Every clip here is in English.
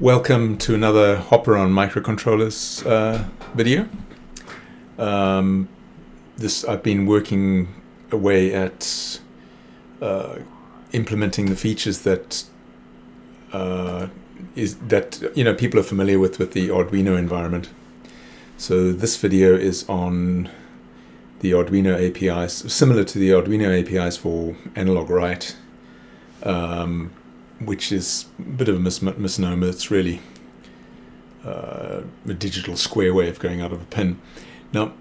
Welcome to another Hopper on microcontrollers video. I've been working away at implementing the features that people are familiar with the Arduino environment. So this video is on the Arduino APIs, similar to the Arduino APIs for AnalogWrite, which is a bit of a misnomer. It's really a digital square way of going out of a pin. Now,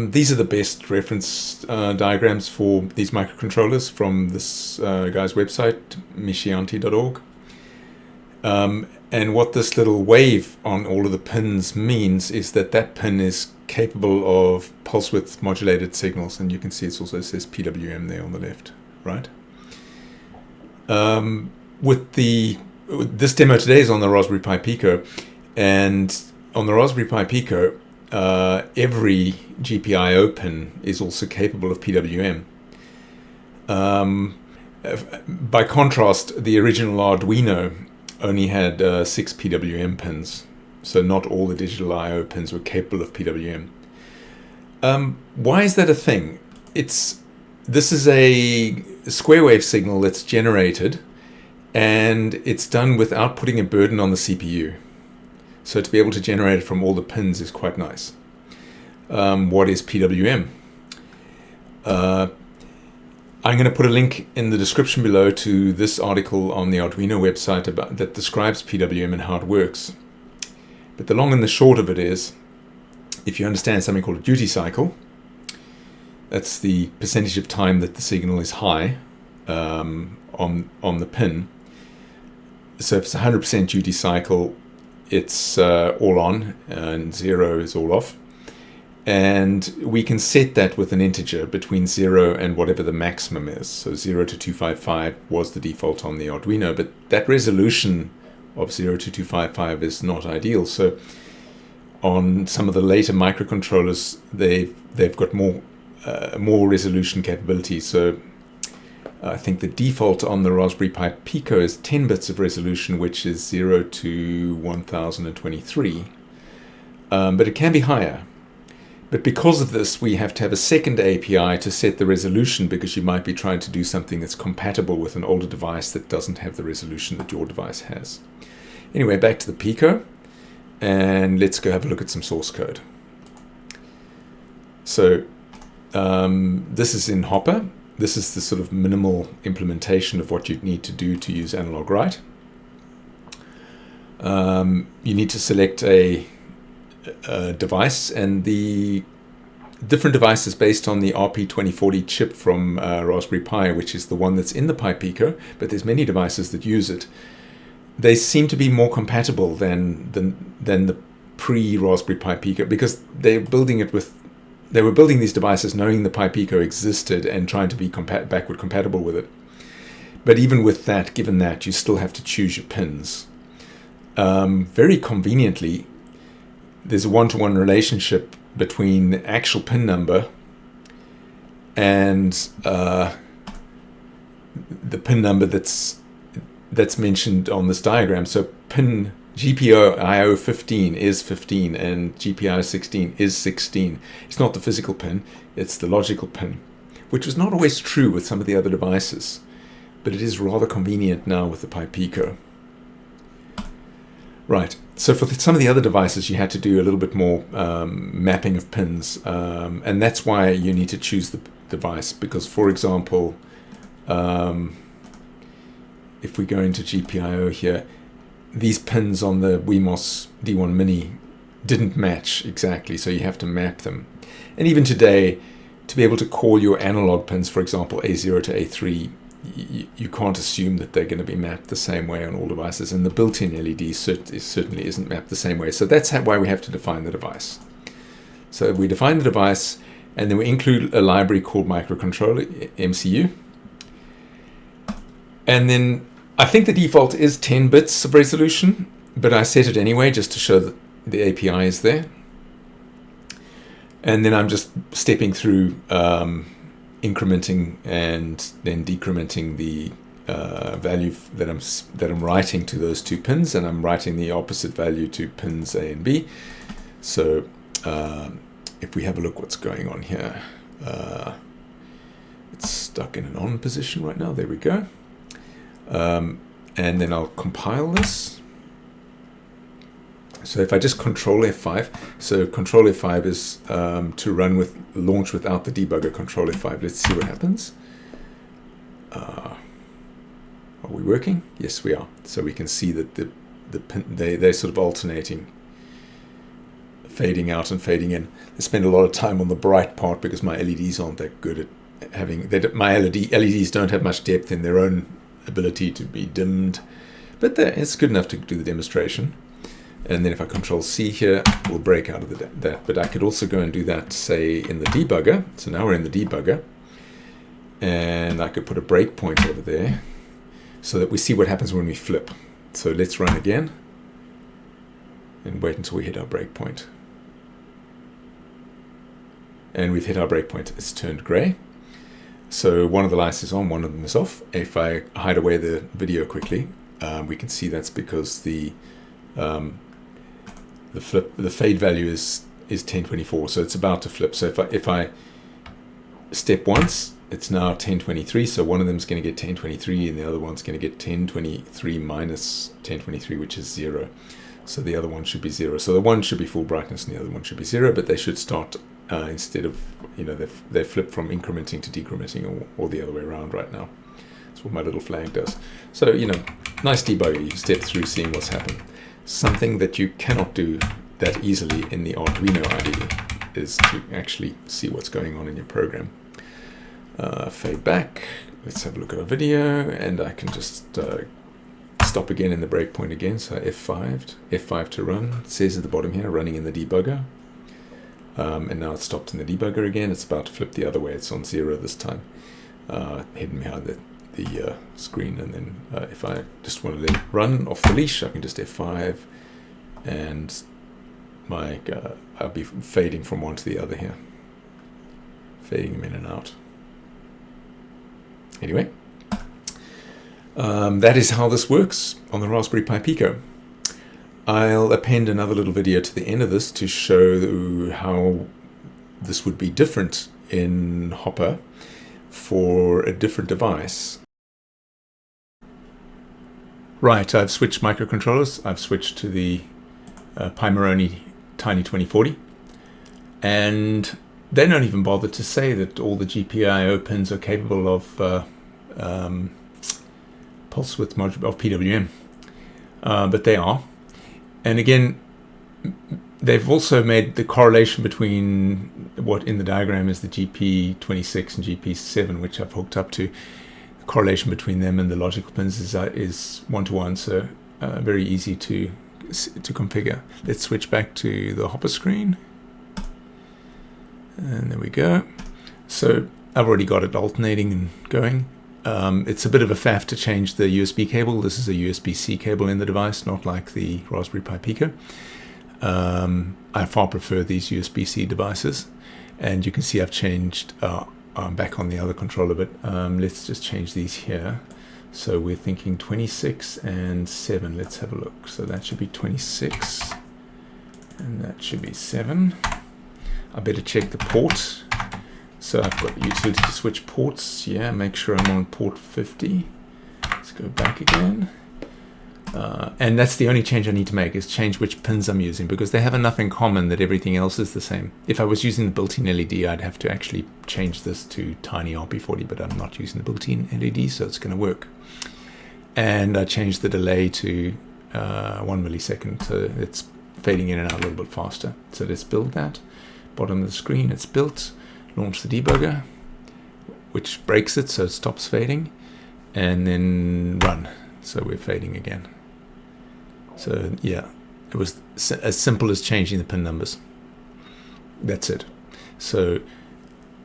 these are the best reference diagrams for these microcontrollers from this guy's website, mishianti.org. And what this little wave on all of the pins means is that pin is capable of pulse width modulated signals, and you can see it also says PWM there on the left, right? This demo today is on the Raspberry Pi Pico, and on the Raspberry Pi Pico, every GPIO pin is also capable of PWM. By contrast, the original Arduino only had 6 PWM pins, so not all the digital I/O pins were capable of PWM. Why is that a thing? This is a square wave signal that's generated, and it's done without putting a burden on the CPU. So to be able to generate it from all the pins is quite nice. What is PWM? I'm going to put a link in the description below to this article on the Arduino website that describes PWM and how it works. But the long and the short of it is, if you understand something called a duty cycle, that's the percentage of time that the signal is high on the pin. So if it's 100% duty cycle, it's all on, and 0 is all off. And we can set that with an integer between 0 and whatever the maximum is. So 0 to 255 was the default on the Arduino, but that resolution of 0 to 255 is not ideal. So on some of the later microcontrollers, they've got more resolution capability. So I think the default on the Raspberry Pi Pico is 10 bits of resolution, which is 0 to 1023. But it can be higher. But because of this, we have to have a second API to set the resolution, because you might be trying to do something that's compatible with an older device that doesn't have the resolution that your device has. Anyway, back to the Pico, and let's go have a look at some source code. So this is in Hopper. This is the sort of minimal implementation of what you'd need to do to use AnalogWrite. You need to select a device, and the different devices based on the RP2040 chip from Raspberry Pi, which is the one that's in the Pi Pico, but there's many devices that use it. They seem to be more compatible than the pre-Raspberry Pi Pico, because they were building these devices knowing the Pi Pico existed and trying to be backward compatible with it. But even with that, given that, you still have to choose your pins. Very conveniently, there's a one-to-one relationship between the actual pin number and the pin number that's mentioned on this diagram. So pin GPIO 15 is 15 and GPIO 16 is 16. It's not the physical pin, it's the logical pin, which was not always true with some of the other devices, but it is rather convenient now with the Pi Pico. Right, so for some of the other devices, you had to do a little bit more mapping of pins, and that's why you need to choose the device, because, for example, if we go into GPIO here, these pins on the Wemos D1 Mini didn't match exactly, so you have to map them. And even today, to be able to call your analog pins, for example, A0 to A3, you can't assume that they're going to be mapped the same way on all devices, and the built-in LED certainly isn't mapped the same way. So that's why we have to define the device. So we define the device, and then we include a library called microcontroller, MCU. And then I think the default is 10 bits of resolution, but I set it anyway just to show that the API is there. And then I'm just stepping through incrementing and then decrementing the value that I'm writing to those two pins, and I'm writing the opposite value to pins A and B. So if we have a look what's going on here, it's stuck in an on position right now. There we go. And then I'll compile this. So if I just Control F5, so Control F5 is to launch without the debugger. Control F5. Let's see what happens. Are we working? Yes, we are. So we can see that they're sort of alternating, fading out and fading in. I spend a lot of time on the bright part because my LEDs aren't that good at having. My LEDs don't have much depth in their own ability to be dimmed, but it's good enough to do the demonstration. And then if I Control C here, we'll break out of that. But I could also go and do that, say, in the debugger. So now we're in the debugger. And I could put a breakpoint over there so that we see what happens when we flip. So let's run again and wait until we hit our breakpoint. And we've hit our breakpoint. It's turned gray. So one of the lights is on, one of them is off. If I hide away the video quickly, we can see that's because the fade value is 1024, so it's about to flip. So if I step once, it's now 1023. So one of them is going to get 1023, and the other one's going to get 1023 minus 1023, which is 0. So the other one should be 0. So the one should be full brightness, and the other one should be 0. But they should start instead of they flip from incrementing to decrementing, or the other way around right now. That's what my little flag does. So nice debugger. You step through seeing what's happened. Something that you cannot do that easily in the Arduino IDE is to actually see what's going on in your program. Fade back. Let's have a look at our video, and I can just stop again in the breakpoint again. So F5 to run. It says at the bottom here, running in the debugger. And now it's stopped in the debugger again. It's about to flip the other way. It's on 0 this time, hidden behind the screen. And then if I just want to let it run off the leash, I can just F5, and I'll be fading from one to the other here, fading them in and out. Anyway, that is how this works on the Raspberry Pi Pico. I'll append another little video to the end of this to show how this would be different in Hopper for a different device. Right, I've switched microcontrollers. I've switched to the Pi Moroni Tiny 2040, and they don't even bother to say that all the GPIO pins are capable of pulse width module of PWM, but they are. And again, they've also made the correlation between what in the diagram is the GP26 and GP7, which I've hooked up to. The correlation between them and the logical pins is 1-to-1, so very easy to configure. Let's switch back to the Hopper screen. And there we go. So I've already got it alternating and going. It's a bit of a faff to change the USB cable. This is a USB-C cable in the device, not like the Raspberry Pi Pico. I far prefer these USB-C devices. And you can see I've changed, I'm back on the other controller, but let's just change these here. So we're thinking 26 and 7. Let's have a look. So that should be 26 and that should be 7. I better check the port. So I've got utility to switch ports. Yeah, make sure I'm on port 50. Let's go back again. And that's the only change I need to make, is change which pins I'm using, because they have enough in common that everything else is the same. If I was using the built-in LED, I'd have to actually change this to tiny RP40, but I'm not using the built-in LED, so it's going to work. And I changed the delay to 1 millisecond, so it's fading in and out a little bit faster. So let's build that. Bottom of the screen, it's built. Launch the debugger, which breaks it, so it stops fading, and then run. So we're fading again. So yeah, it was as simple as changing the pin numbers. That's it. So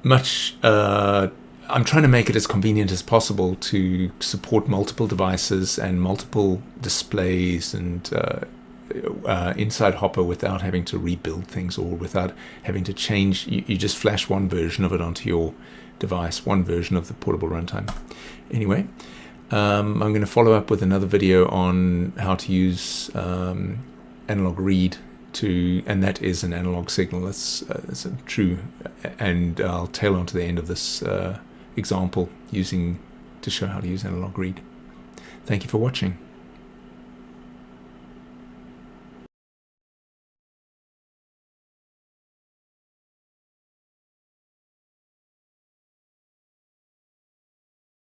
much. I'm trying to make it as convenient as possible to support multiple devices and multiple displays and inside Hopper without having to rebuild things, or without having to change. You just flash one version of it onto your device, one version of the portable runtime. Anyway, I'm going to follow up with another video on how to use analog read and that is an analog signal. That's true, and I'll tail on to the end of this example to show how to use analog read. Thank you for watching.